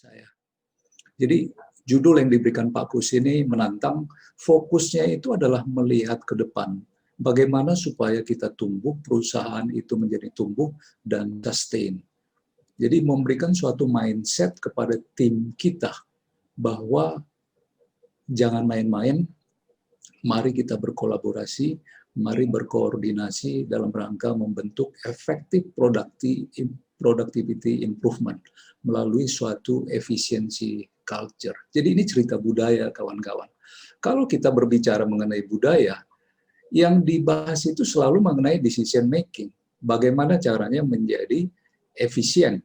saya. Jadi judul yang diberikan Pak Kus ini menantang, fokusnya itu adalah melihat ke depan. Bagaimana supaya kita tumbuh, perusahaan itu menjadi tumbuh dan sustain. Jadi memberikan suatu mindset kepada tim kita bahwa jangan main-main, mari kita berkolaborasi, mari berkoordinasi dalam rangka membentuk effective productivity improvement melalui suatu efisiensi culture. Jadi ini cerita budaya, kawan-kawan. Kalau kita berbicara mengenai budaya, yang dibahas itu selalu mengenai decision making. Bagaimana caranya menjadi efisien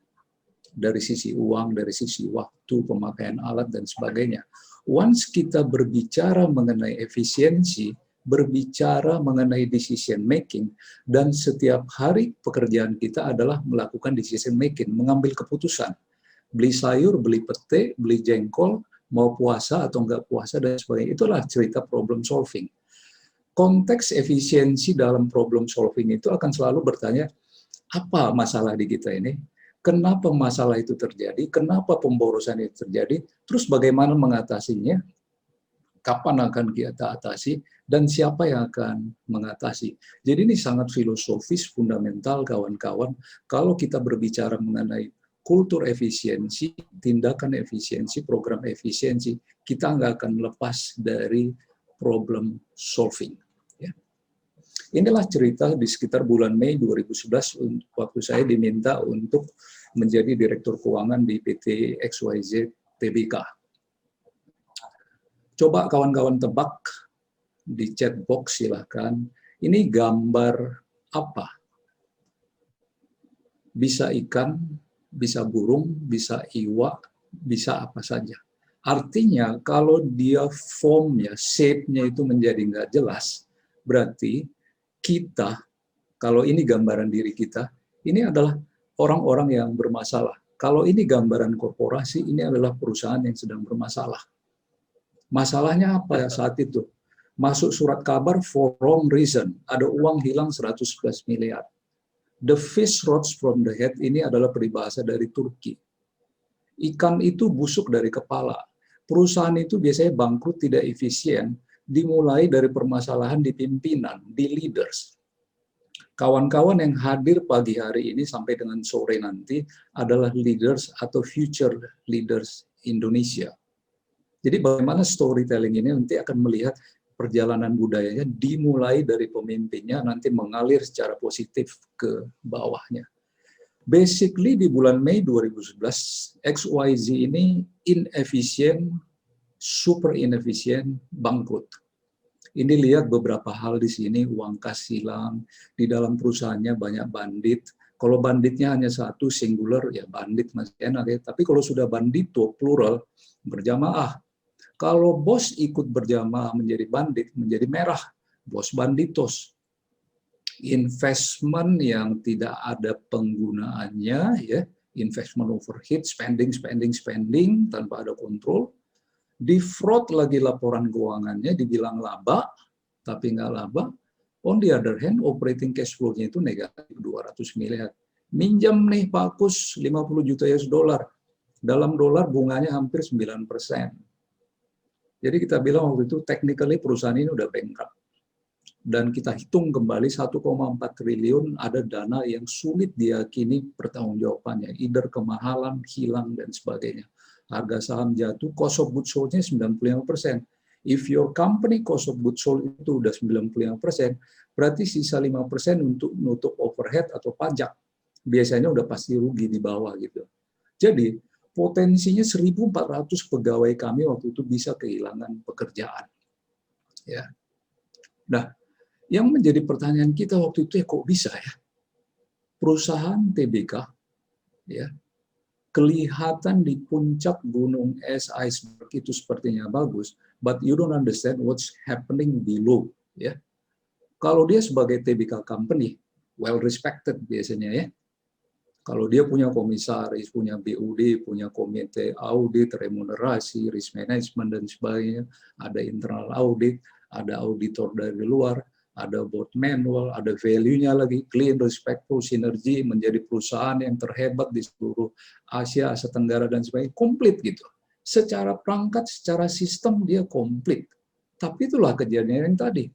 dari sisi uang, dari sisi waktu, pemakaian alat, dan sebagainya. Once kita berbicara mengenai efisiensi, berbicara mengenai decision making, dan setiap hari pekerjaan kita adalah melakukan decision making, mengambil keputusan. Beli sayur, beli pete, beli jengkol, mau puasa atau enggak puasa, dan sebagainya. Itulah cerita problem solving. Konteks efisiensi dalam problem solving itu akan selalu bertanya, apa masalah di kita ini? Kenapa masalah itu terjadi? Kenapa pemborosan itu terjadi? Terus bagaimana mengatasinya? Kapan akan kita atasi? Dan siapa yang akan mengatasi? Jadi ini sangat filosofis, fundamental, kawan-kawan. Kalau kita berbicara mengenai kultur efisiensi, tindakan efisiensi, program efisiensi, kita nggak akan lepas dari problem solving. Inilah cerita di sekitar bulan Mei 2011 waktu saya diminta untuk menjadi Direktur Keuangan di PT XYZ Tbk. Coba kawan-kawan tebak di chat box silahkan, ini gambar apa? Bisa ikan, bisa burung, bisa iwak, bisa apa saja. Artinya kalau dia formnya, shape-nya itu menjadi nggak jelas, berarti kita, kalau ini gambaran diri kita, ini adalah orang-orang yang bermasalah. Kalau ini gambaran korporasi, ini adalah perusahaan yang sedang bermasalah. Masalahnya apa saat itu? Masuk surat kabar for wrong reason. Ada uang hilang 111 miliar. The fish rots from the head ini adalah peribahasa dari Turki. Ikan itu busuk dari kepala. Perusahaan itu biasanya bangkrut tidak efisien, dimulai dari permasalahan di pimpinan, di leaders. Kawan-kawan yang hadir pagi hari ini sampai dengan sore nanti adalah leaders atau future leaders Indonesia. Jadi bagaimana storytelling ini nanti akan melihat perjalanan budayanya dimulai dari pemimpinnya, nanti mengalir secara positif ke bawahnya. Basically di bulan Mei 2011, XYZ ini inefisien, super inefisien, bangkrut. Ini lihat beberapa hal di sini, uang kas hilang, di dalam perusahaannya banyak bandit. Kalau banditnya hanya satu, singular, ya bandit masih enak ya. Tapi kalau sudah bandito, plural, berjamaah. Kalau bos ikut berjamaah menjadi bandit, menjadi merah, bos banditos. Investment yang tidak ada penggunaannya, ya, investment overhead, spending tanpa ada kontrol. Di fraud lagi laporan keuangannya, dibilang laba, tapi nggak laba. On the other hand, operating cash flow-nya itu negatif 200 miliar. Minjam nih Pak Kus 50 juta US dollar. Dalam dolar bunganya hampir 9%. Jadi kita bilang waktu itu technically perusahaan ini udah bankrupt. Dan kita hitung kembali 1,4 triliun ada dana yang sulit diyakini pertanggungjawabannya. Either kemahalan, hilang, dan sebagainya. Harga saham jatuh, cost of goods sold-nya 95%. If your company cost of goods sold itu udah 95%, berarti sisa 5% untuk nutup overhead atau pajak. Biasanya udah pasti rugi di bawah gitu. Jadi, potensinya 1.400 pegawai kami waktu itu bisa kehilangan pekerjaan. Ya. Nah, yang menjadi pertanyaan kita waktu itu, ya kok bisa ya? Perusahaan TBK, ya, kelihatan di puncak gunung es iceberg itu sepertinya bagus, but you don't understand what's happening below. Ya, kalau dia sebagai TBK company, well respected biasanya ya. Kalau dia punya komisaris, punya BUD, punya komite audit, remunerasi, risk management dan sebagainya, ada internal audit, ada auditor dari luar, ada board manual, ada value-nya lagi, clean, respectful, sinergi, menjadi perusahaan yang terhebat di seluruh Asia, Asia Tenggara, dan sebagainya, komplit gitu. Secara perangkat, secara sistem, dia komplit. Tapi itulah kejadian yang tadi.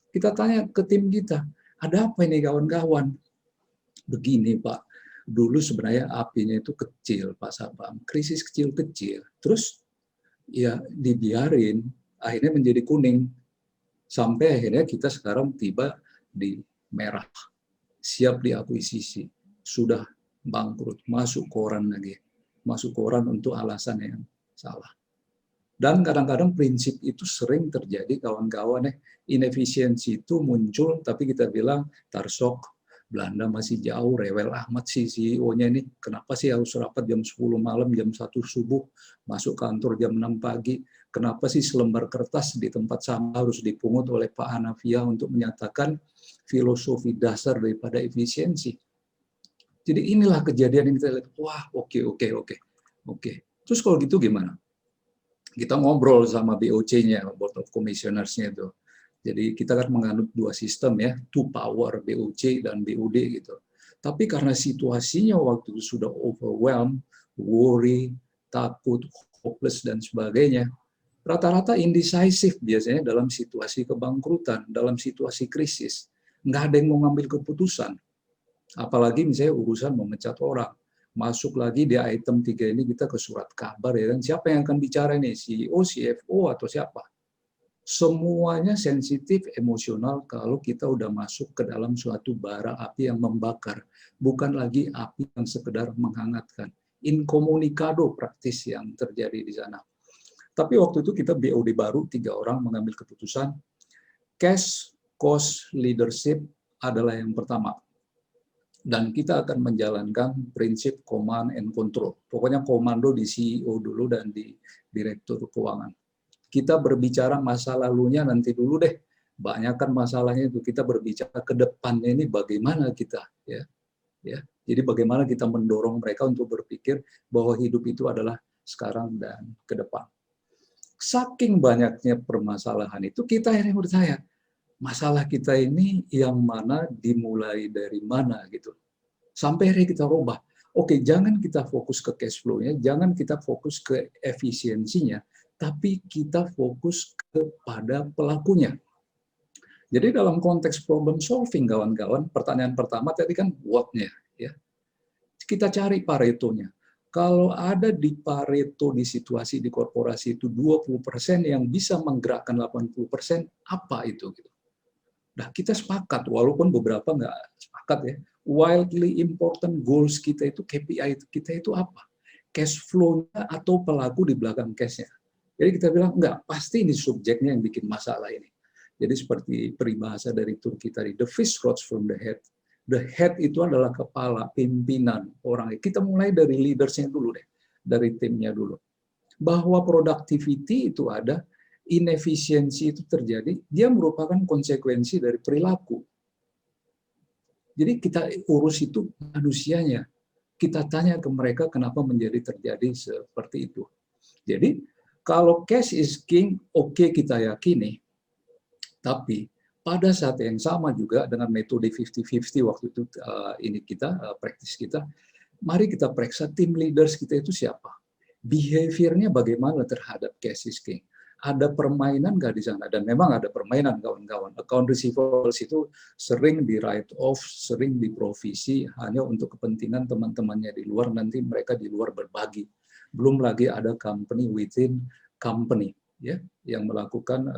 Kita tanya ke tim kita, ada apa ini kawan-kawan? Begini Pak, dulu sebenarnya apinya itu kecil Pak Sabam, krisis kecil-kecil, terus ya dibiarin, akhirnya menjadi kuning, sampai akhirnya kita sekarang tiba di merah, siap diakuisisi, sudah bangkrut, masuk koran lagi, masuk koran untuk alasan yang salah. Dan kadang-kadang prinsip itu sering terjadi kawan-kawan, inefisiensi itu muncul, tapi kita bilang tarsok, Belanda masih jauh, rewel amat sih CEO-nya ini, kenapa sih harus rapat jam 10 malam, jam 1 subuh, masuk kantor jam 6 pagi, kenapa sih selembar kertas di tempat sampah harus dipungut oleh Pak Hanafiah untuk menyatakan filosofi dasar daripada efisiensi. Jadi inilah kejadian yang kita lihat, wah oke. Terus kalau gitu gimana? Kita ngobrol sama BOC-nya, Board of Commissioners-nya itu. Jadi kita kan menganut dua sistem ya, two power, BOC dan BOD gitu. Tapi karena situasinya waktu itu sudah overwhelmed, worry, takut, hopeless dan sebagainya, rata-rata indecisive biasanya dalam situasi kebangkrutan, dalam situasi krisis. Nggak ada yang mau ngambil keputusan. Apalagi misalnya urusan memecat orang. Masuk lagi di item 3 ini kita ke surat kabar ya kan. Siapa yang akan bicara nih? CEO, CFO atau siapa? Semuanya sensitif, emosional kalau kita udah masuk ke dalam suatu bara api yang membakar. Bukan lagi api yang sekedar menghangatkan. Incommunicado praktis yang terjadi di sana. Tapi waktu itu kita BOD baru, 3 orang mengambil keputusan. Cash, cost, leadership adalah yang pertama. Dan kita akan menjalankan prinsip command and control. Pokoknya komando di CEO dulu dan di direktur keuangan. Kita berbicara masa lalunya nanti dulu deh. Banyakkan masalahnya itu, kita berbicara ke depannya ini bagaimana kita ya. Jadi bagaimana kita mendorong mereka untuk berpikir bahwa hidup itu adalah sekarang dan ke depan. Saking banyaknya permasalahan itu, kita akhirnya bertanya, masalah kita ini yang mana, dimulai dari mana gitu. Sampai akhirnya kita rubah. Oke, jangan kita fokus ke cash flow-nya, jangan kita fokus ke efisiensinya, tapi kita fokus kepada pelakunya. Jadi dalam konteks problem solving, kawan-kawan, pertanyaan pertama tadi kan what-nya. Ya. Kita cari Pareto-nya. Kalau ada di Pareto di situasi di korporasi itu 20% yang bisa menggerakkan 80%, apa itu? Nah, kita sepakat, walaupun beberapa nggak sepakat ya, wildly important goals kita itu, KPI kita itu apa? Cash flow-nya atau pelaku di belakang cash-nya. Jadi kita bilang, enggak, pasti ini subjeknya yang bikin masalah ini. Jadi seperti peribahasa dari Turki tadi, the fish rots from the head. The head itu adalah kepala, pimpinan orang. Kita mulai dari leaders-nya dulu deh, dari timnya dulu. Bahwa productivity itu ada, inefisiensi itu terjadi, dia merupakan konsekuensi dari perilaku. Jadi kita urus itu manusianya. Kita tanya ke mereka kenapa menjadi terjadi seperti itu. Jadi kalau cash is king, oke, kita yakini. Tapi pada saat yang sama juga dengan metode 50-50 waktu itu ini kita praktis kita, mari kita periksa tim leaders kita itu siapa. Behavior-nya bagaimana terhadap cash is king. Ada permainan nggak di sana? Dan memang ada permainan, kawan-kawan. Account receivables itu sering di write off, sering diprovisi hanya untuk kepentingan teman-temannya di luar, nanti mereka di luar berbagi. Belum lagi ada company within company, ya, yang melakukan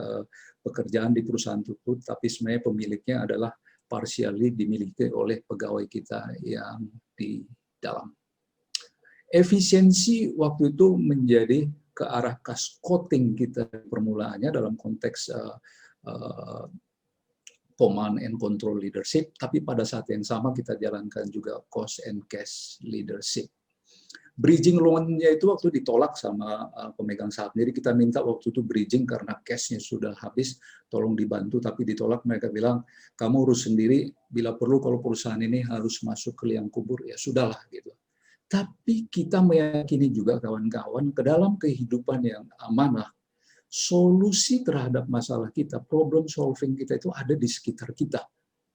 pekerjaan di perusahaan tersebut, tapi sebenarnya pemiliknya adalah partially dimiliki oleh pegawai kita yang di dalam. Efisiensi waktu itu menjadi ke arah cost cutting kita permulaannya dalam konteks command and control leadership, tapi pada saat yang sama kita jalankan juga cost and cash leadership. Bridging loan-nya itu waktu ditolak sama pemegang saham. Jadi kita minta waktu itu bridging karena cash-nya sudah habis, tolong dibantu, tapi ditolak. Mereka bilang, kamu urus sendiri, bila perlu kalau perusahaan ini harus masuk ke liang kubur, ya sudahlah gitu. Tapi kita meyakini juga kawan-kawan ke dalam kehidupan yang amanah, solusi terhadap masalah kita, problem solving kita itu ada di sekitar kita.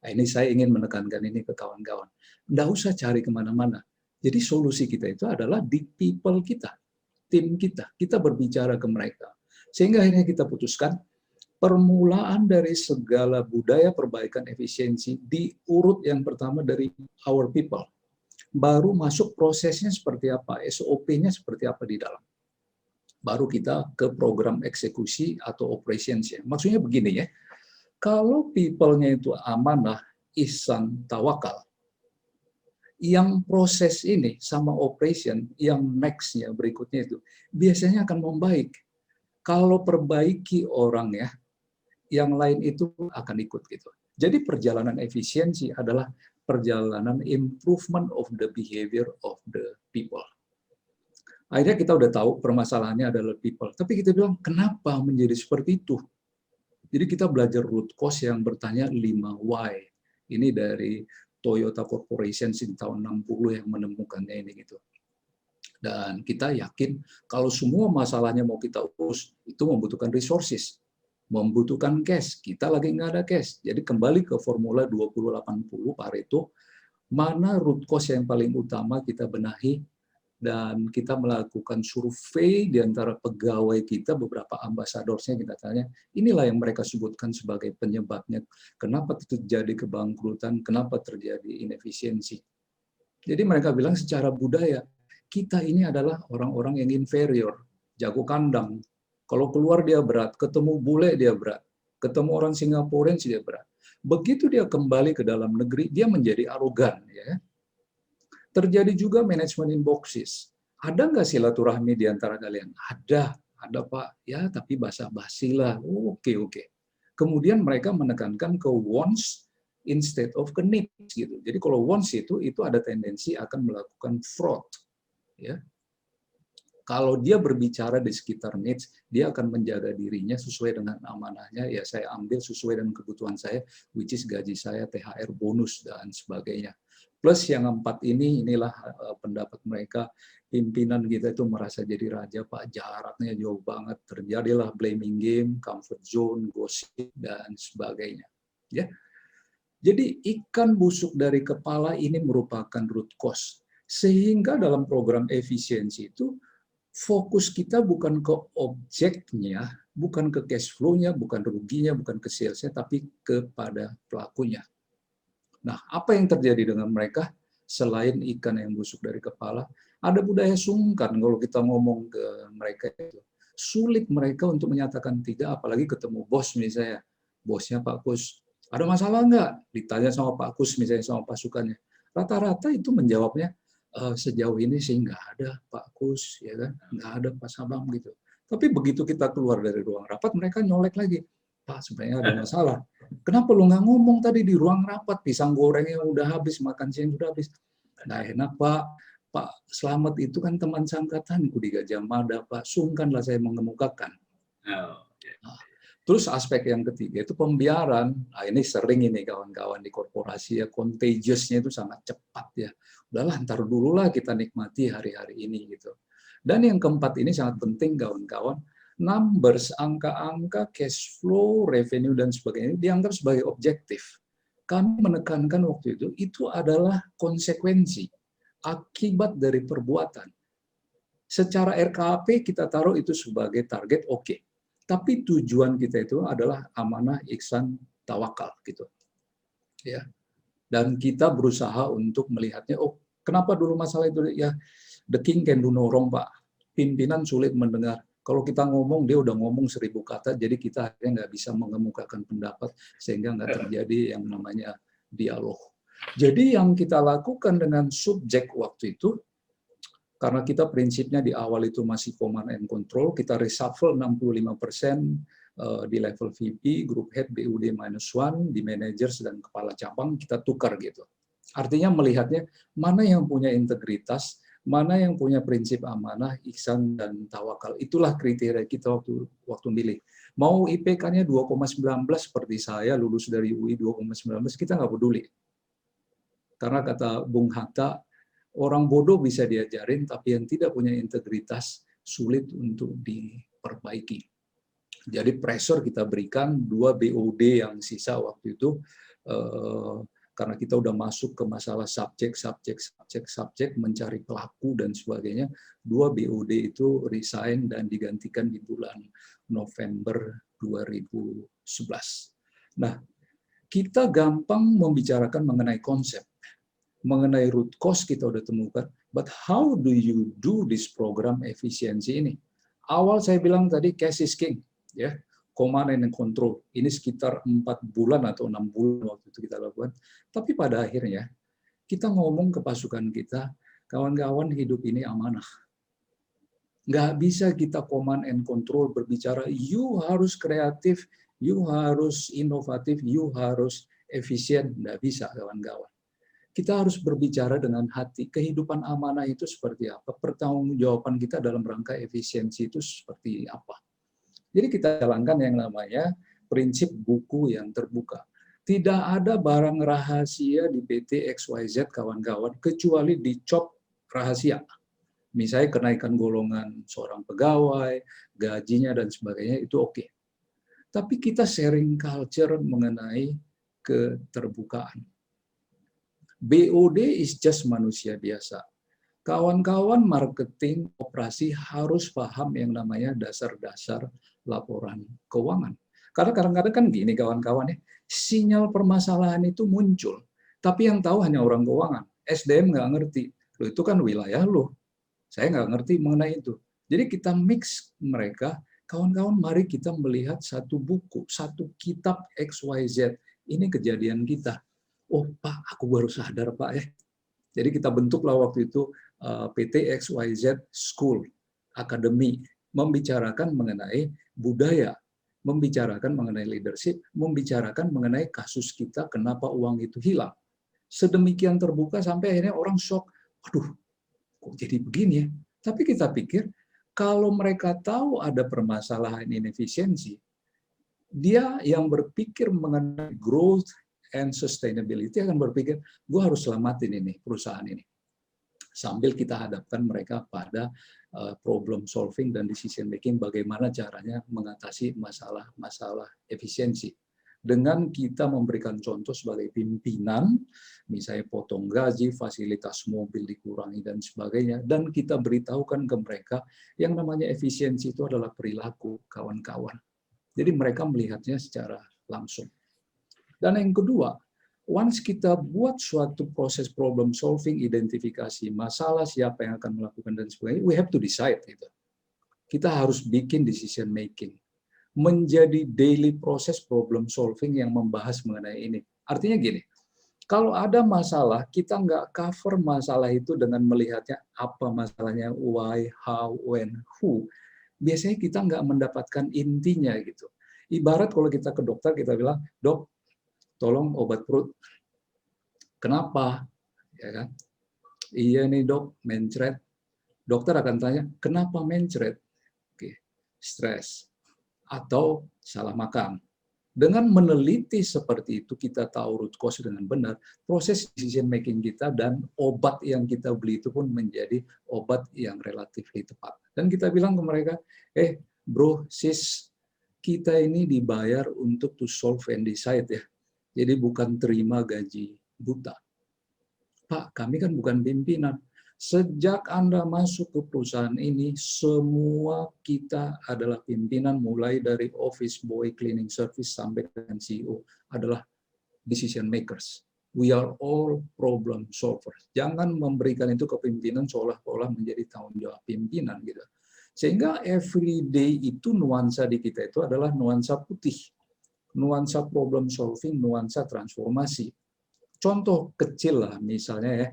Nah, ini saya ingin menekankan ini ke kawan-kawan. Nggak usah cari kemana-mana. Jadi solusi kita itu adalah di people kita, tim kita. Kita berbicara ke mereka. Sehingga akhirnya kita putuskan, permulaan dari segala budaya perbaikan efisiensi diurut yang pertama dari our people. Baru masuk prosesnya seperti apa, SOP-nya seperti apa di dalam. Baru kita ke program eksekusi atau operations-nya. Maksudnya begini ya, kalau people-nya itu amanah, ihsan, tawakal, yang proses ini sama operation, yang next-nya berikutnya itu, biasanya akan membaik. Kalau perbaiki orang ya, yang lain itu akan ikut gitu. Jadi perjalanan efisiensi adalah perjalanan improvement of the behavior of the people. Akhirnya kita udah tahu permasalahannya adalah people. Tapi kita bilang, kenapa menjadi seperti itu? Jadi kita belajar root cause yang bertanya 5 why. Ini dari Toyota Corporation di tahun 60 yang menemukannya ini gitu. Dan kita yakin kalau semua masalahnya mau kita urus, itu membutuhkan resources, membutuhkan cash. Kita lagi nggak ada cash. Jadi kembali ke formula 20-80 Pareto, mana root cause yang paling utama kita benahi, dan kita melakukan survei di antara pegawai kita, beberapa ambasadorsnya kita tanya, inilah yang mereka sebutkan sebagai penyebabnya, kenapa terjadi kebangkrutan, kenapa terjadi inefisiensi. Jadi mereka bilang secara budaya, kita ini adalah orang-orang yang inferior, jago kandang. Kalau keluar dia berat, ketemu bule dia berat, ketemu orang Singaporeans dia berat. Begitu dia kembali ke dalam negeri, dia menjadi arogan, ya. Terjadi juga manajemen inboxes. Ada nggak silaturahmi di antara kalian? Ada Pak. Ya, tapi basa-basi lah. Oke. Kemudian mereka menekankan ke wants instead of ke needs gitu. Jadi kalau wants itu ada tendensi akan melakukan fraud. Ya. Kalau dia berbicara di sekitar needs, dia akan menjaga dirinya sesuai dengan amanahnya. Ya, saya ambil sesuai dengan kebutuhan saya, which is gaji saya, THR, bonus, dan sebagainya. Plus yang 4 ini, inilah pendapat mereka, pimpinan kita itu merasa jadi raja, Pak, jaraknya jauh banget, terjadilah blaming game, comfort zone, gosip, dan sebagainya. Ya. Jadi ikan busuk dari kepala ini merupakan root cause. Sehingga dalam program efisiensi itu, fokus kita bukan ke objeknya, bukan ke cash flow-nya, bukan ruginya, bukan ke sales-nya, tapi kepada pelakunya. Nah, apa yang terjadi dengan mereka selain ikan yang busuk dari kepala? Ada budaya sungkan kalau kita ngomong ke mereka itu. Sulit mereka untuk menyatakan tidak, apalagi ketemu bos misalnya. Bosnya Pak Kus, ada masalah nggak? Ditanya sama Pak Kus misalnya, sama pasukannya. Rata-rata itu menjawabnya, sejauh ini sih nggak ada Pak Kus, ya kan? Nggak ada Pak Sabang gitu. Tapi begitu kita keluar dari ruang rapat, mereka nyolek lagi. Pak, sebenarnya ada masalah. Kenapa lu nggak ngomong tadi di ruang rapat, pisang gorengnya udah habis, makan siang udah habis. Nggak enak, Pak. Pak Slamet itu kan teman sangkatanku di Gajah Mada, Pak. Sungkanlah saya mengemukakan. Nah, terus aspek yang ketiga itu pembiaran. Nah, ini sering ini kawan-kawan di korporasi ya, contagious-nya itu sangat cepat ya. Udahlah, ntar dulu lah kita nikmati hari-hari ini gitu. Dan yang keempat ini sangat penting kawan-kawan, numbers, angka-angka, cash flow, revenue, dan sebagainya dianggap sebagai objektif. Kami menekankan waktu itu adalah konsekuensi, akibat dari perbuatan. Secara RKP kita taruh itu sebagai target, oke. Tapi tujuan kita itu adalah amanah, ihsan, tawakal gitu. Ya. Dan kita berusaha untuk melihatnya, oh kenapa dulu masalah itu? Ya, the king can do no wrong, Pak. Pimpinan sulit mendengar. Kalau kita ngomong, dia udah ngomong 1000 kata, jadi kita akhirnya nggak bisa mengemukakan pendapat, sehingga nggak terjadi yang namanya dialog. Jadi yang kita lakukan dengan subjek waktu itu, karena kita prinsipnya di awal itu masih command and control, kita reshuffle 65% di level VP, group head, BUD-1, di managers dan kepala cabang, kita tukar gitu. Artinya melihatnya mana yang punya integritas, mana yang punya prinsip amanah, ihsan, dan tawakal. Itulah kriteria kita waktu milih. Mau IPK-nya 2,19 seperti saya, lulus dari UI 2,19, kita nggak peduli. Karena kata Bung Hatta, orang bodoh bisa diajarin, tapi yang tidak punya integritas sulit untuk diperbaiki. Jadi pressure kita berikan 2 BOD yang sisa waktu itu, karena kita udah masuk ke masalah subjek mencari pelaku dan sebagainya. 2 BOD itu resign dan digantikan di bulan November 2011. Nah, kita gampang membicarakan mengenai konsep, mengenai root cause kita udah temukan, but how do you do this program efisiensi ini? Awal saya bilang tadi cash is king, ya, command and control. Ini sekitar 4 bulan atau 6 bulan waktu itu kita lakukan. Tapi pada akhirnya kita ngomong ke pasukan kita, kawan-kawan hidup ini amanah. Nggak bisa kita command and control berbicara, you harus kreatif, you harus inovatif, you harus efisien. Nggak bisa, kawan-kawan. Kita harus berbicara dengan hati. Kehidupan amanah itu seperti apa? Pertanggungjawaban kita dalam rangka efisiensi itu seperti apa? Jadi kita jalankan yang namanya prinsip buku yang terbuka. Tidak ada barang rahasia di PT XYZ, kawan-kawan, kecuali dicop rahasia. Misalnya kenaikan golongan seorang pegawai, gajinya, dan sebagainya, itu oke. Tapi kita sharing culture mengenai keterbukaan. BOD is just manusia biasa. Kawan-kawan marketing, operasi harus paham yang namanya dasar-dasar laporan keuangan. Karena kadang-kadang kan gini kawan-kawan ya, sinyal permasalahan itu muncul, tapi yang tahu hanya orang keuangan. SDM nggak ngerti. Loh, itu kan wilayah lo. Saya nggak ngerti mengenai itu. Jadi kita mix mereka, kawan-kawan mari kita melihat satu buku, satu kitab XYZ. Ini kejadian kita. Oh Pak, aku baru sadar Pak ya. Jadi kita bentuklah waktu itu PT XYZ School Academy, membicarakan mengenai budaya, membicarakan mengenai leadership, membicarakan mengenai kasus kita kenapa uang itu hilang. Sedemikian terbuka sampai akhirnya orang shock. Waduh, kok jadi begini ya? Tapi kita pikir kalau mereka tahu ada permasalahan inefisiensi, dia yang berpikir mengenai growth and sustainability akan berpikir, gue harus selamatin ini perusahaan ini. Sambil kita hadapkan mereka pada problem solving dan decision making, bagaimana caranya mengatasi masalah-masalah efisiensi. Dengan kita memberikan contoh sebagai pimpinan, misalnya potong gaji, fasilitas mobil dikurangi, dan sebagainya, dan kita beritahukan ke mereka yang namanya efisiensi itu adalah perilaku, kawan-kawan. Jadi mereka melihatnya secara langsung. Dan yang kedua, once kita buat suatu proses problem solving, identifikasi masalah, siapa yang akan melakukan dan sebagainya, we have to decide. Gitu. Kita harus bikin decision making. Menjadi daily proses problem solving yang membahas mengenai ini. Artinya gini, kalau ada masalah, kita nggak cover masalah itu dengan melihatnya apa masalahnya, why, how, when, who. Biasanya kita nggak mendapatkan intinya gitu. Ibarat kalau kita ke dokter, kita bilang, dok, tolong obat perut. Kenapa? Ya kan? Iya nih dok, mencret. Dokter akan tanya, kenapa mencret? Oke, stres. Atau salah makan. Dengan meneliti seperti itu, kita tahu root cause dengan benar, proses decision making kita dan obat yang kita beli itu pun menjadi obat yang relatif tepat. Dan kita bilang ke mereka, bro, sis, kita ini dibayar untuk to solve and decide ya. Jadi bukan terima gaji buta. Pak, kami kan bukan pimpinan. Sejak Anda masuk ke perusahaan ini, semua kita adalah pimpinan, mulai dari office boy, cleaning service, sampai dengan CEO, adalah decision makers. We are all problem solvers. Jangan memberikan itu ke pimpinan seolah-olah menjadi tanggung jawab pimpinan. Gitu. Sehingga everyday itu nuansa di kita itu adalah nuansa putih. Nuansa problem solving, nuansa transformasi. Contoh kecil lah, misalnya ya,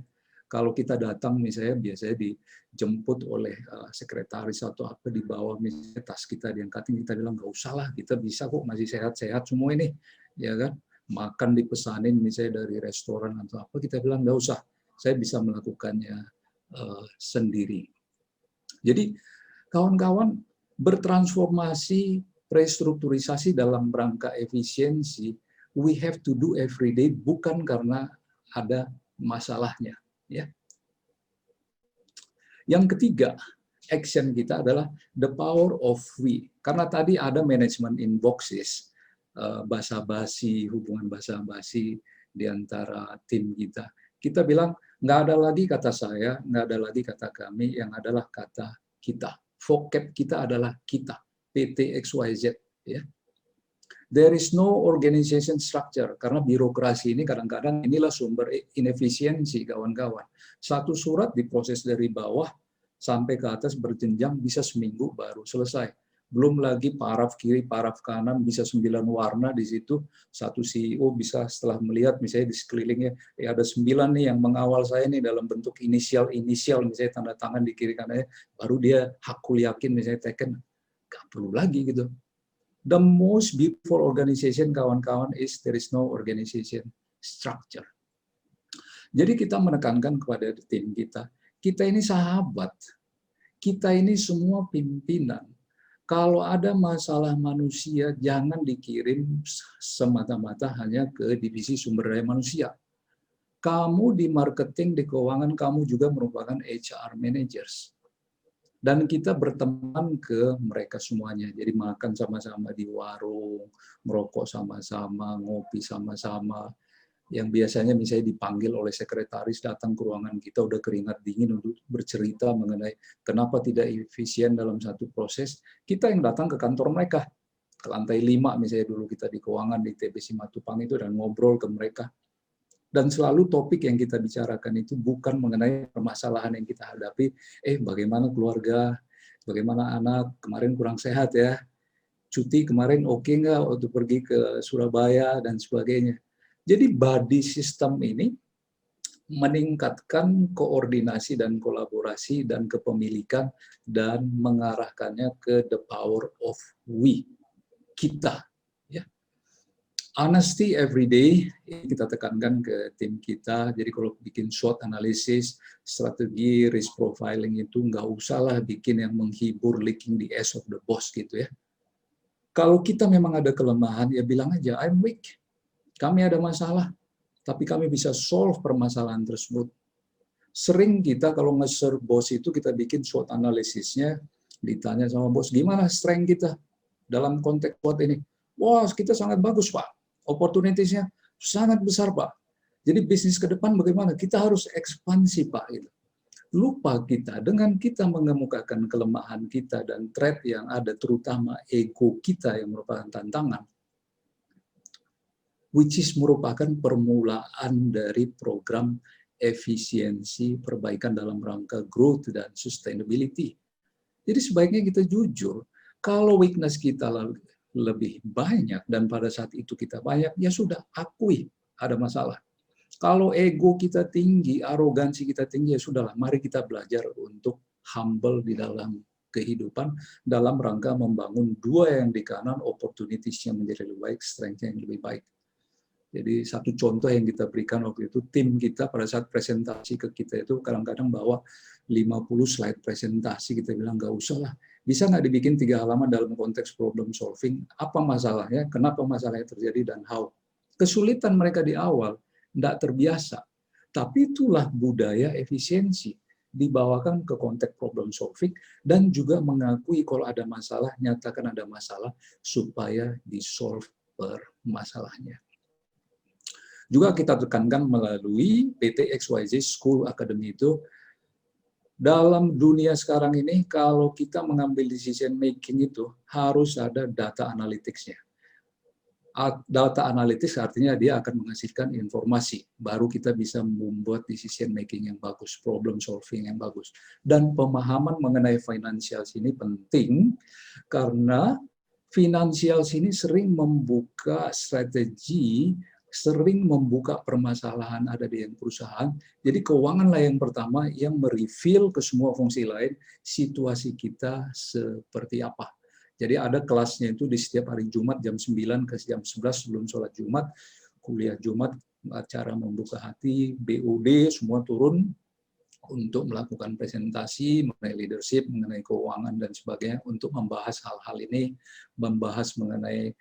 kalau kita datang misalnya biasanya dijemput oleh sekretaris atau apa, di bawah misalnya tas kita diangkatin, kita bilang nggak usah lah, kita bisa kok, masih sehat-sehat semua ini, ya kan? Makan dipesanin misalnya dari restoran atau apa, kita bilang nggak usah, saya bisa melakukannya sendiri. Jadi kawan-kawan, bertransformasi, restrukturisasi dalam rangka efisiensi, we have to do every day, bukan karena ada masalahnya. Ya. Yang ketiga, action kita adalah the power of we. Karena tadi ada management in boxes, basa-basi, hubungan basa-basi di antara tim kita. Kita bilang, nggak ada lagi kata saya, nggak ada lagi kata kami, yang adalah kata kita. Vocab kita adalah kita, PT XYZ. Ya. There is no organization structure, karena birokrasi ini kadang-kadang inilah sumber inefisiensi, kawan-kawan. Satu surat diproses dari bawah sampai ke atas berjenjang bisa seminggu baru selesai. Belum lagi paraf kiri, paraf kanan, bisa 9 warna di situ. Satu CEO bisa setelah melihat misalnya di sekelilingnya, ada 9 nih yang mengawal saya nih dalam bentuk inisial, misalnya tanda tangan di kiri kanannya, baru dia hakul yakin misalnya teken. Nggak perlu lagi gitu. The most beautiful organization, kawan-kawan, is there is no organization structure. Jadi kita menekankan kepada tim kita ini sahabat, kita ini semua pimpinan. Kalau ada masalah manusia, jangan dikirim semata-mata hanya ke divisi sumber daya manusia. Kamu di marketing, di keuangan, kamu juga merupakan HR managers. Dan kita berteman ke mereka semuanya. Jadi makan sama-sama di warung, merokok sama-sama, ngopi sama-sama. Yang biasanya misalnya dipanggil oleh sekretaris datang ke ruangan kita udah keringat dingin untuk bercerita mengenai kenapa tidak efisien dalam satu proses. Kita yang datang ke kantor mereka. Ke lantai 5 misalnya dulu kita di keuangan di TBC Matupang itu dan ngobrol ke mereka. Dan selalu topik yang kita bicarakan itu bukan mengenai permasalahan yang kita hadapi, bagaimana keluarga, bagaimana anak, kemarin kurang sehat ya, cuti kemarin oke nggak untuk pergi ke Surabaya, dan sebagainya. Jadi body system ini meningkatkan koordinasi dan kolaborasi dan kepemilikan dan mengarahkannya ke the power of we, kita. Honesty every day, kita tekankan ke tim kita. Jadi kalau bikin SWOT analysis, strategi risk profiling itu nggak usahlah bikin yang menghibur, licking the ass of the boss gitu ya. Kalau kita memang ada kelemahan, ya bilang aja, I'm weak. Kami ada masalah, tapi kami bisa solve permasalahan tersebut. Sering kita kalau nge-serve bos itu, kita bikin SWOT analisisnya, ditanya sama bos, gimana strength kita dalam konteks SWOT ini? Wah, kita sangat bagus, Pak. Opportunitiesnya sangat besar, Pak. Jadi bisnis ke depan bagaimana? Kita harus ekspansi, Pak. Lupa kita, dengan kita mengemukakan kelemahan kita dan threat yang ada, terutama ego kita yang merupakan tantangan, which is merupakan permulaan dari program efisiensi perbaikan dalam rangka growth dan sustainability. Jadi sebaiknya kita jujur, kalau weakness kita lebih banyak dan pada saat itu kita banyak, ya sudah, akui ada masalah. Kalau ego kita tinggi, arogansi kita tinggi, ya sudahlah, mari kita belajar untuk humble di dalam kehidupan dalam rangka membangun dua yang di kanan, opportunities-nya menjadi lebih baik, strength-nya yang lebih baik. Jadi satu contoh yang kita berikan waktu itu, tim kita pada saat presentasi ke kita itu kadang-kadang bawa 50 slide presentasi, kita bilang nggak usah lah, bisa nggak dibikin 3 halaman dalam konteks problem solving, apa masalahnya, kenapa masalahnya terjadi, dan how. Kesulitan mereka di awal, nggak terbiasa, tapi itulah budaya efisiensi, dibawakan ke konteks problem solving, dan juga mengakui kalau ada masalah, nyatakan ada masalah, supaya di-solve permasalahannya. Juga kita tekankan melalui PT XYZ School Academy itu, dalam dunia sekarang ini, kalau kita mengambil decision making itu, harus ada data analytics-nya. Data analytics artinya dia akan menghasilkan informasi, baru kita bisa membuat decision making yang bagus, problem solving yang bagus. Dan pemahaman mengenai financials ini penting, karena financials ini sering membuka strategi, sering membuka permasalahan ada di perusahaan. Jadi keuanganlah yang pertama yang mereveal ke semua fungsi lain situasi kita seperti apa. Jadi ada kelasnya itu di setiap hari Jumat jam 9 ke jam 11 sebelum sholat Jumat, kuliah Jumat, acara membuka hati, BOD semua turun untuk melakukan presentasi mengenai leadership, mengenai keuangan dan sebagainya, untuk membahas hal-hal ini, membahas mengenai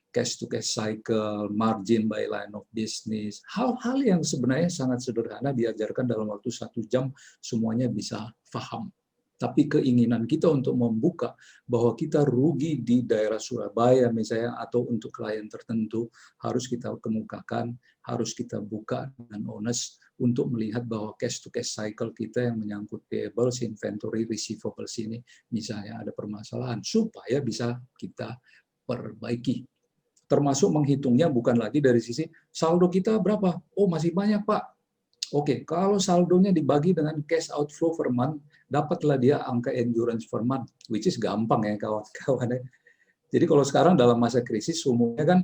cash to cash cycle, margin by line of business, hal-hal yang sebenarnya sangat sederhana diajarkan dalam waktu 1 jam, semuanya bisa paham. Tapi keinginan kita untuk membuka bahwa kita rugi di daerah Surabaya misalnya, atau untuk klien tertentu, harus kita kemukakan, harus kita buka dengan honest untuk melihat bahwa cash to cash cycle kita yang menyangkut payables, inventory, receivables ini misalnya ada permasalahan, supaya bisa kita perbaiki. Termasuk menghitungnya bukan lagi dari sisi saldo kita berapa, oh masih banyak Pak. Oke, kalau saldonya dibagi dengan cash outflow per month, dapatlah dia angka endurance per month, which is gampang ya kawan-kawan. Jadi kalau sekarang dalam masa krisis, umumnya kan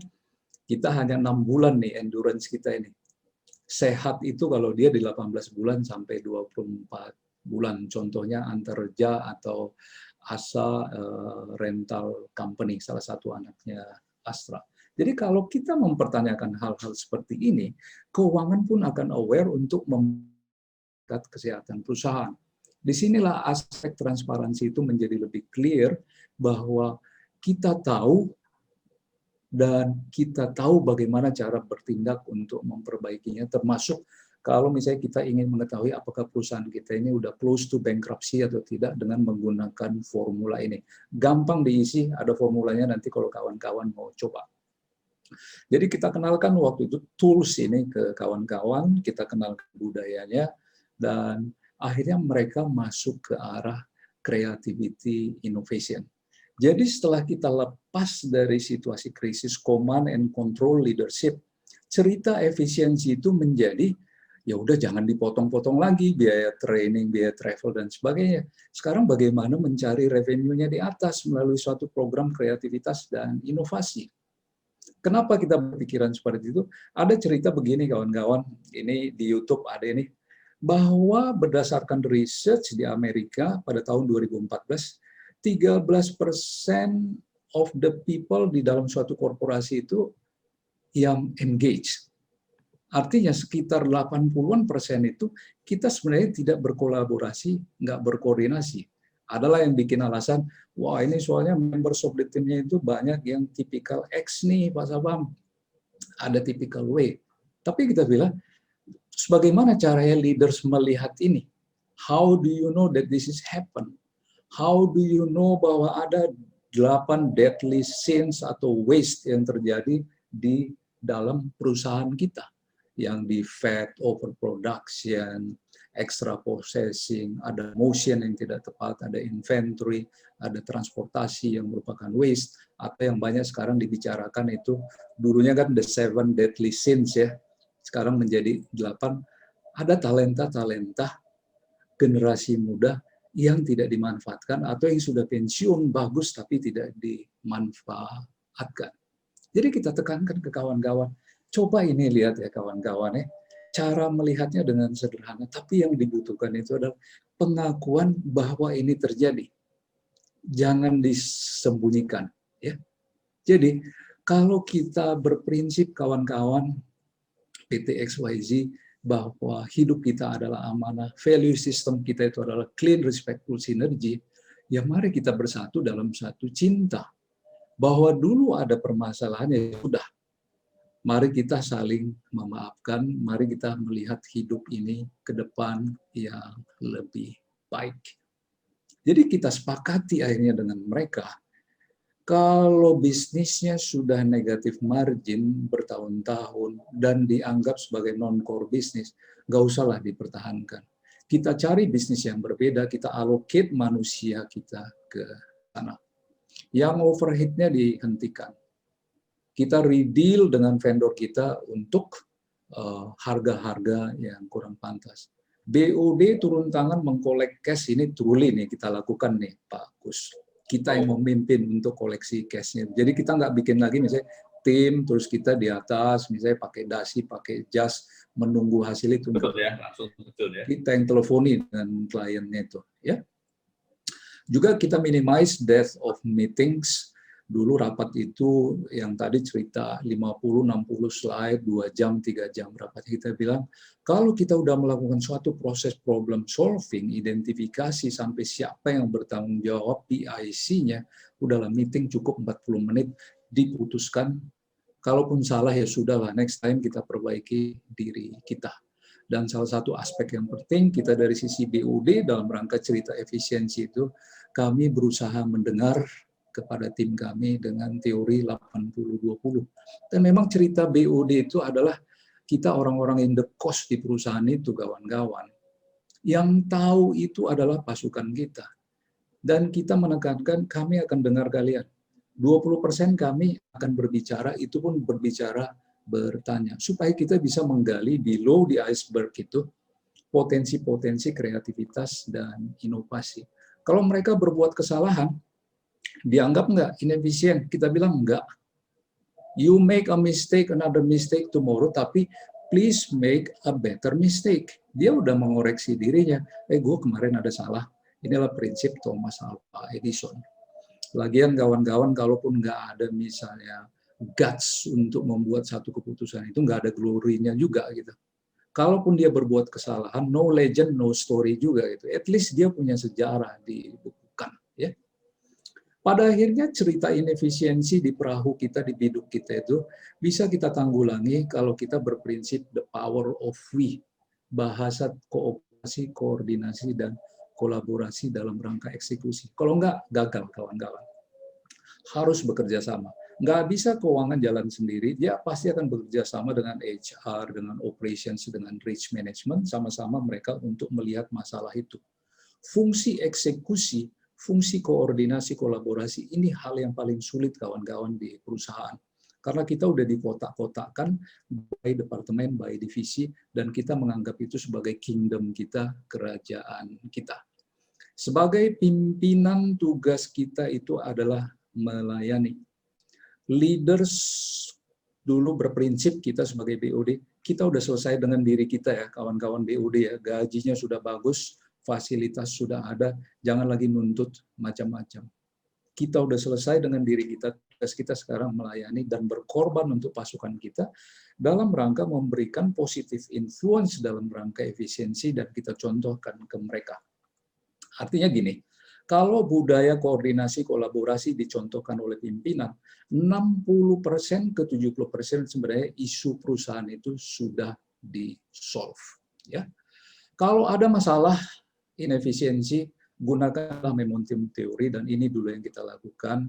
kita hanya 6 bulan nih endurance kita ini. Sehat itu kalau dia di 18 bulan sampai 24 bulan. Contohnya Antarja atau Asa Rental Company, salah satu anaknya Astra. Jadi kalau kita mempertanyakan hal-hal seperti ini, keuangan pun akan aware untuk memperhatikan kesehatan perusahaan. Disinilah aspek transparansi itu menjadi lebih clear, bahwa kita tahu dan kita tahu bagaimana cara bertindak untuk memperbaikinya, termasuk kalau misalnya kita ingin mengetahui apakah perusahaan kita ini udah close to bankruptcy atau tidak dengan menggunakan formula ini. Gampang diisi, ada formulanya nanti kalau kawan-kawan mau coba. Jadi kita kenalkan waktu itu tools ini ke kawan-kawan, kita kenalkan budayanya, dan akhirnya mereka masuk ke arah creativity innovation. Jadi setelah kita lepas dari situasi krisis command and control leadership, cerita efisiensi itu menjadi ya udah jangan dipotong-potong lagi biaya training, biaya travel dan sebagainya. Sekarang bagaimana mencari revenue-nya di atas melalui suatu program kreativitas dan inovasi. Kenapa kita berpikiran seperti itu? Ada cerita begini kawan-kawan, ini di YouTube ada ini, bahwa berdasarkan research di Amerika pada tahun 2014, 13% of the people di dalam suatu korporasi itu yang engage. Artinya sekitar 80% itu kita sebenarnya tidak berkolaborasi, nggak berkoordinasi. Adalah yang bikin alasan, wah ini soalnya members of the team-nya itu banyak yang tipikal X nih Pak Sabam, ada tipikal W. Tapi kita bilang, bagaimana caranya leaders melihat ini? How do you know that this is happen? How do you know bahwa ada 8 deadly sins atau waste yang terjadi di dalam perusahaan kita? Yang di fat, overproduction, extra processing, ada motion yang tidak tepat, ada inventory, ada transportasi yang merupakan waste, atau yang banyak sekarang dibicarakan itu, dulunya kan the 7 deadly sins ya, sekarang menjadi 8, ada talenta-talenta generasi muda yang tidak dimanfaatkan atau yang sudah pensiun bagus tapi tidak dimanfaatkan. Jadi kita tekankan ke kawan-kawan, coba ini lihat ya kawan-kawan ya, cara melihatnya dengan sederhana, tapi yang dibutuhkan itu adalah pengakuan bahwa ini terjadi. Jangan disembunyikan. Ya. Jadi kalau kita berprinsip kawan-kawan PT XYZ bahwa hidup kita adalah amanah, value system kita itu adalah clean, respectful, synergy, ya mari kita bersatu dalam satu cinta. Bahwa dulu ada permasalahan, ya sudah. Mari kita saling memaafkan, mari kita melihat hidup ini ke depan yang lebih baik. Jadi kita sepakati akhirnya dengan mereka, kalau bisnisnya sudah negatif margin bertahun-tahun dan dianggap sebagai non-core bisnis, nggak usahlah dipertahankan. Kita cari bisnis yang berbeda, kita allocate manusia kita ke sana. Yang overhead-nya dihentikan. Kita redeal dengan vendor kita untuk harga-harga yang kurang pantas. BOD turun tangan mengkolek cash, ini truly nih kita lakukan nih Pak Kus. Kita yang memimpin untuk koleksi cash-nya. Jadi kita nggak bikin lagi misalnya tim, terus kita di atas, misalnya pakai dasi, pakai jas, menunggu hasil itu. Betul ya, langsung betul ya. Kita yang teleponi dengan kliennya itu. Ya. Juga kita minimize depth of meetings. Dulu rapat itu yang tadi cerita 50-60 slide, 2 jam, 3 jam rapat. Kita bilang, kalau kita udah melakukan suatu proses problem solving, identifikasi sampai siapa yang bertanggung jawab, PIC-nya, udahlah meeting cukup 40 menit, diputuskan. Kalaupun salah ya sudahlah, next time kita perbaiki diri kita. Dan salah satu aspek yang penting kita dari sisi BUD dalam rangka cerita efisiensi itu, kami berusaha mendengar kepada tim kami dengan teori 80-20. Dan memang cerita BUD itu adalah kita orang-orang in the cost di perusahaan itu, kawan-kawan. Yang tahu itu adalah pasukan kita. Dan kita menekankan kami akan dengar kalian. 20% kami akan berbicara, itu pun berbicara bertanya, supaya kita bisa menggali below the iceberg itu potensi-potensi kreativitas dan inovasi. Kalau mereka berbuat kesalahan, dianggap nggak inefisien? Kita bilang enggak. You make a mistake, another mistake tomorrow, tapi please make a better mistake. Dia udah mengoreksi dirinya. Gue kemarin ada salah. Inilah prinsip Thomas Alva Edison. Lagian kawan-kawan, kalaupun nggak ada misalnya guts untuk membuat satu keputusan itu, nggak ada glory-nya juga gitu. Kalaupun dia berbuat kesalahan, no legend, no story juga gitu. At least dia punya sejarah dibukukan. Ya. Pada akhirnya cerita inefisiensi di perahu kita, di biduk kita itu bisa kita tanggulangi kalau kita berprinsip the power of we. Bahasa kooperasi, koordinasi, dan kolaborasi dalam rangka eksekusi. Kalau nggak, gagal kawan-kawan. Harus bekerja sama. Nggak bisa keuangan jalan sendiri, dia pasti akan bekerja sama dengan HR, dengan operations, dengan risk management, sama-sama mereka untuk melihat masalah itu. Fungsi eksekusi, fungsi koordinasi, kolaborasi, ini hal yang paling sulit kawan-kawan di perusahaan. Karena kita udah dikotak-kotakkan by departemen, by divisi, dan kita menganggap itu sebagai kingdom kita, kerajaan kita. Sebagai pimpinan, tugas kita itu adalah melayani. Leaders dulu berprinsip kita sebagai BUD, kita udah selesai dengan diri kita ya, kawan-kawan BUD ya, gajinya sudah bagus, fasilitas sudah ada, jangan lagi nuntut macam-macam. Kita udah selesai dengan diri kita, tugas kita sekarang melayani dan berkorban untuk pasukan kita dalam rangka memberikan positive influence dalam rangka efisiensi dan kita contohkan ke mereka. Artinya gini, kalau budaya koordinasi kolaborasi dicontohkan oleh pimpinan, 60% ke 70% sebenarnya isu perusahaan itu sudah di-solve. Ya. Kalau ada masalah inefisiensi, gunakanlah momentum teori, dan ini dulu yang kita lakukan.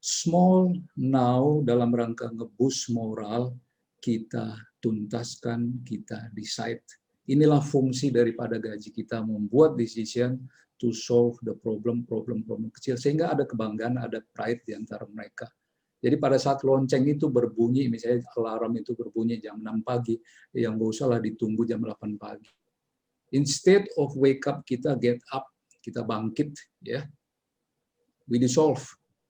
Small now dalam rangka ngebus moral, kita tuntaskan, kita decide. Inilah fungsi daripada gaji kita, membuat decision to solve the problem kecil, sehingga ada kebanggaan, ada pride di antara mereka. Jadi pada saat lonceng itu berbunyi, misalnya alarm itu berbunyi jam 6 pagi, yang nggak usah lah ditunggu jam 8 pagi. Instead of wake up, kita get up, kita bangkit, ya. We dissolve.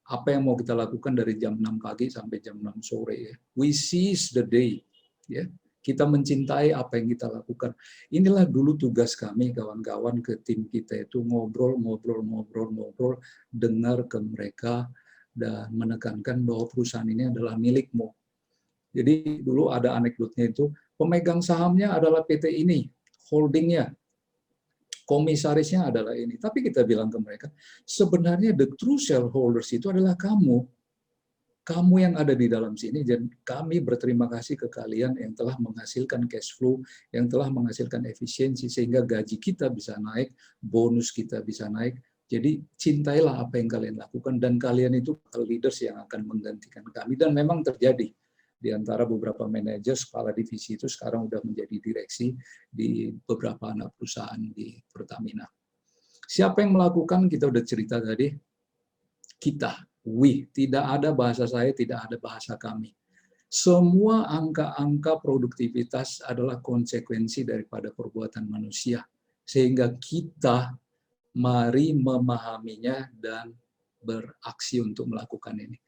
Apa yang mau kita lakukan dari jam 6 pagi sampai jam 6 sore, ya. We seize the day, ya. Kita mencintai apa yang kita lakukan. Inilah dulu tugas kami, kawan-kawan, ke tim kita itu ngobrol, dengar ke mereka, dan menekankan bahwa perusahaan ini adalah milikmu. Jadi dulu ada anekdotnya itu, pemegang sahamnya adalah PT ini, holdingnya, komisarisnya adalah ini. Tapi kita bilang ke mereka, sebenarnya the true shareholders itu adalah kamu. Kamu yang ada di dalam sini, dan kami berterima kasih ke kalian yang telah menghasilkan cash flow, yang telah menghasilkan efisiensi, sehingga gaji kita bisa naik, bonus kita bisa naik. Jadi cintailah apa yang kalian lakukan, dan kalian itu leaders yang akan menggantikan kami. Dan memang terjadi. Di antara beberapa manajer, kepala divisi itu sekarang sudah menjadi direksi di beberapa anak perusahaan di Pertamina. Siapa yang melakukan? Kita udah cerita tadi. Kita. We, tidak ada bahasa saya, tidak ada bahasa kami. Semua angka-angka produktivitas adalah konsekuensi daripada perbuatan manusia. Sehingga kita mari memahaminya dan beraksi untuk melakukan ini.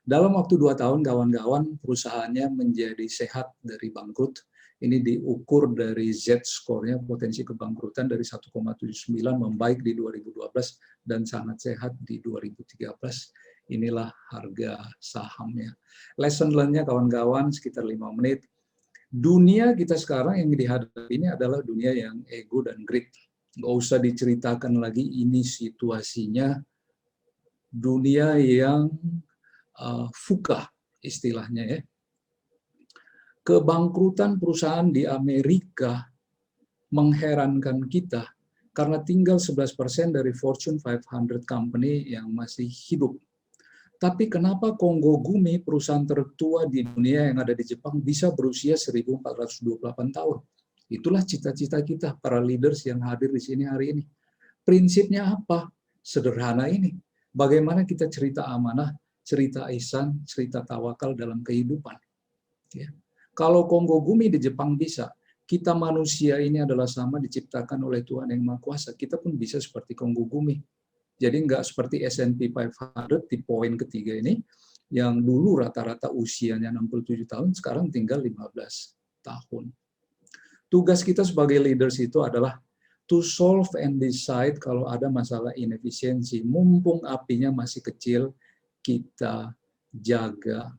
Dalam waktu 2 tahun, kawan-kawan, perusahaannya menjadi sehat dari bangkrut. Ini diukur dari Z-score-nya, potensi kebangkrutan dari 1,79 membaik di 2012 dan sangat sehat di 2013. Inilah harga sahamnya. Lesson learn-nya kawan-kawan sekitar 5 menit. Dunia kita sekarang yang dihadapi ini adalah dunia yang ego dan greed. Nggak usah diceritakan lagi, ini situasinya dunia yang fuka istilahnya ya. Kebangkrutan perusahaan di Amerika mengherankan kita karena tinggal 11% dari Fortune 500 company yang masih hidup. Tapi kenapa Kongo Gumi, perusahaan tertua di dunia yang ada di Jepang, bisa berusia 1428 tahun? Itulah cita-cita kita, para leaders yang hadir di sini hari ini. Prinsipnya apa? Sederhana ini. Bagaimana kita cerita amanah, cerita ihsan, cerita tawakal dalam kehidupan. Ya. Kalau Kongo Gumi di Jepang bisa, kita manusia ini adalah sama diciptakan oleh Tuhan yang Maha Kuasa. Kita pun bisa seperti Kongo Gumi. Jadi nggak seperti S&P 500 di poin ketiga ini, yang dulu rata-rata usianya 67 tahun, sekarang tinggal 15 tahun. Tugas kita sebagai leaders itu adalah to solve and decide kalau ada masalah inefisiensi. Mumpung apinya masih kecil, kita jaga.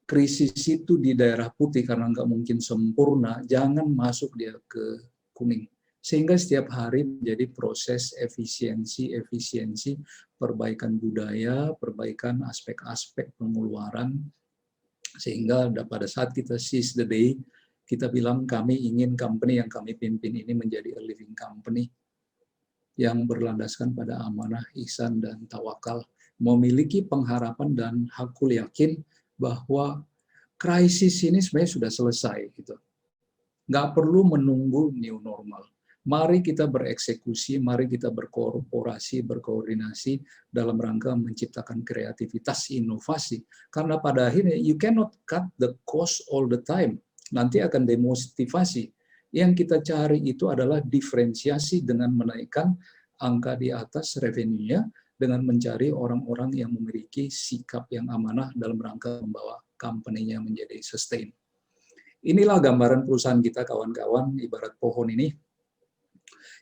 Krisis itu di daerah putih karena nggak mungkin sempurna, jangan masuk dia ke kuning. Sehingga setiap hari menjadi proses efisiensi, perbaikan budaya, perbaikan aspek-aspek pengeluaran, sehingga pada saat kita seize the day, kita bilang kami ingin company yang kami pimpin ini menjadi a living company yang berlandaskan pada amanah, ihsan, dan tawakal, memiliki pengharapan dan hakul yakin bahwa krisis ini sebenarnya sudah selesai. Gitu. Nggak perlu menunggu new normal. Mari kita bereksekusi, mari kita berkorporasi, berkoordinasi dalam rangka menciptakan kreativitas, inovasi. Karena pada akhirnya, you cannot cut the cost all the time. Nanti akan demotivasi. Yang kita cari itu adalah diferensiasi dengan menaikkan angka di atas revenue-nya, dengan mencari orang-orang yang memiliki sikap yang amanah dalam rangka membawa company-nya menjadi sustain. Inilah gambaran perusahaan kita, kawan-kawan, ibarat pohon ini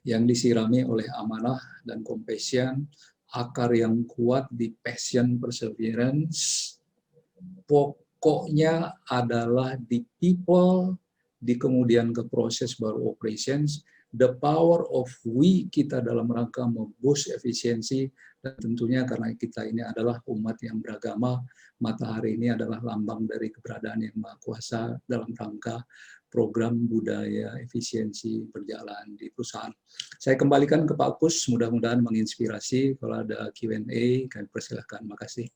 yang disirami oleh amanah dan compassion, akar yang kuat di passion, perseverance. Pokoknya adalah di people, di kemudian ke proses baru operations, the power of we kita dalam rangka memboost efisiensi, dan tentunya karena kita ini adalah umat yang beragama, matahari ini adalah lambang dari keberadaan yang Maha Kuasa dalam rangka program budaya efisiensi berjalan di perusahaan. Saya kembalikan ke Pak Kus, mudah-mudahan menginspirasi. Kalau ada Q&A, kami persilahkan. Makasih.